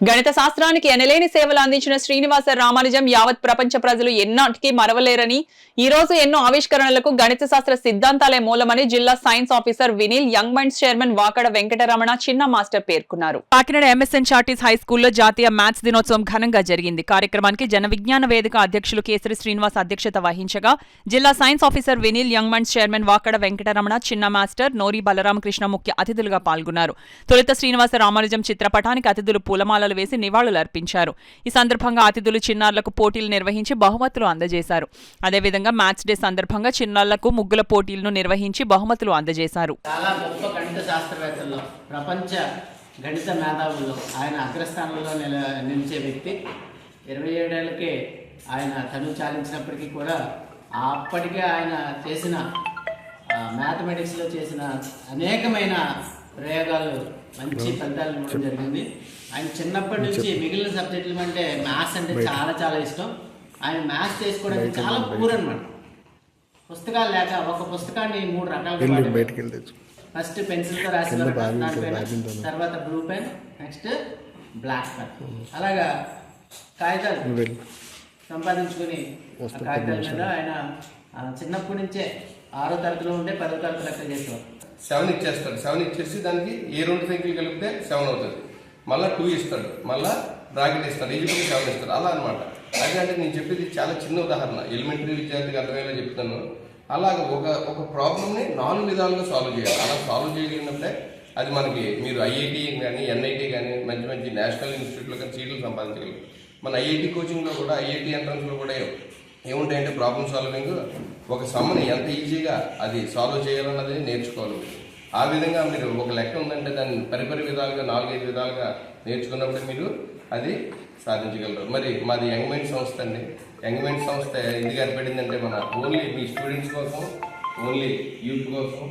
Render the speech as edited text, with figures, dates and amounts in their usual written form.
గణిత శాస్త్రానికి ఎనలేని సేవలు అందించిన శ్రీనివాస రామానుజం యావత్ ప్రపంచ ప్రజలు ఎన్నటికీ మరవలేరని, ఈ రోజు ఎన్నో ఆవిష్కరణలకు గణిత శాస్త్ర సిద్ధాంతాలే మూలమని జిల్లా science officer Vineel, young minds chairman Vakada Venkataramana చిన్న మాస్టర్ పేర్కొన్నారు. కాకినాడ ఎంఎస్ఎన్ చార్టీస్ హై స్కూల్లో జాతీయ మ్యాథ్స్ దినోత్సవం ఘనంగా జరిగింది. కార్యక్రమానికి జన విజ్ఞాన వేదిక అధ్యక్షులు కేసరి శ్రీనివాస్ అధ్యక్షత వహించగా, జిల్లా science officer Vineel, young minds chairman Vakada Venkataramana, చిన్న మాస్టర్ నోరి బలరామకృష్ణ ముఖ్య అతిథులుగా పాల్గొన్నారు. తొలుత శ్రీనివాస రామానుజం చిత్రపటానికి అతిథులు పూలమాలలు వేసి నివాళులర్పించారు. ఈ సందర్భంగా అతిథులు చిన్నారులకు పోటీలు నిర్వహించి బహుమతులు అందజేశారు. అదేవిధంగా మ్యాథ్స్ డే సందర్భంగా చిన్నారులకు ముగ్గుల పోటీలను నిర్వహించి బహుమతులు అందజేశారు. చాలా గొప్ప గణిత శాస్త్రవేత్తల్లో, ప్రపంచ గణిత మేధావుల్లో ఆయన అగ్రస్థానంలో నిలిచే వ్యక్తి. 27 ఏళ్ళకే ఆయన తను చాలించినప్పటికీ కూడా అప్పటికే ఆయన చేసిన మ్యాథమెటిక్స్లో చేసిన అనేకమైన ప్రయోగాలు మంచి ఫలితాలు ఇవ్వడం జరిగింది. ఆయన చిన్నప్పటి నుంచి మిగిలిన సబ్జెక్టులు అంటే మ్యాథ్స్ అంటే చాలా చాలా ఇష్టం. ఆయన మ్యాథ్స్ చేసుకోవడానికి చాలా పూర్ అనమాట. పుస్తకాలు లేక ఒక పుస్తకాన్ని 3 రకాలుగా, ఫస్ట్ పెన్సిల్తో రాసిన తర్వాత blue pen, next black pen, అలాగా కాగితాలు సంపాదించుకుని కాగితాల మీద ఆయన చిన్నప్పటి నుంచే 6వ తరగతిలో ఉంటే 10వ తరగతి లెక్క చేసేవారు. 7 ఇచ్చేస్తాడు. 7 ఇచ్చేసి దానికి ఏ 2 సంఖ్యలు కలిపితే 7 అవుతుంది. మళ్ళీ 2 ఇస్తాడు, మళ్ళీ బ్రాకెట్ ఇస్తాడు, ఈజీగా 7 ఇస్తాడు. అలా అనమాట. అదే అంటే నేను చెప్పేది చాలా చిన్న ఉదాహరణ, ఎలిమెంటరీ విద్యార్థికి అర్థమయ్యేలా చెప్తాను. అలాగ ఒక ప్రాబ్లమ్ని 4 విధాలుగా సాల్వ్ చేయాలి. అలా సాల్వ్ చేయగలిగినప్పుడే అది మనకి మీరు ఐఐటి కానీ, ఎన్ఐటి కానీ, మంచి మంచి నేషనల్ ఇన్స్టిట్యూట్లో కానీ సీట్లు సంపాదించగలరు. మన ఐఐటి కోచింగ్లో కూడా, ఐఐటి ఎంట్రన్స్లో కూడా ఏముంటాయంటే ప్రాబ్లమ్ సాల్వింగ్, ఒక సమ్మని ఎంత ఈజీగా అది సాల్వ్ చేయాలన్నది నేర్చుకోవాలి. ఆ విధంగా మీరు ఒక లెక్క ఉందంటే దాన్ని పరిపరి విధాలుగా 4-5 విధాలుగా నేర్చుకున్నప్పుడు మీరు అది సాధించగలరు. మరి మాది యంగ్ మైండ్ సంస్థ అండి. యంగ్ మైండ్ సంస్థ ఎందుకు ఏర్పడిందంటే మన ఓన్లీ మీ స్టూడెంట్స్ కోసం, ఓన్లీ యూత్ కోసం,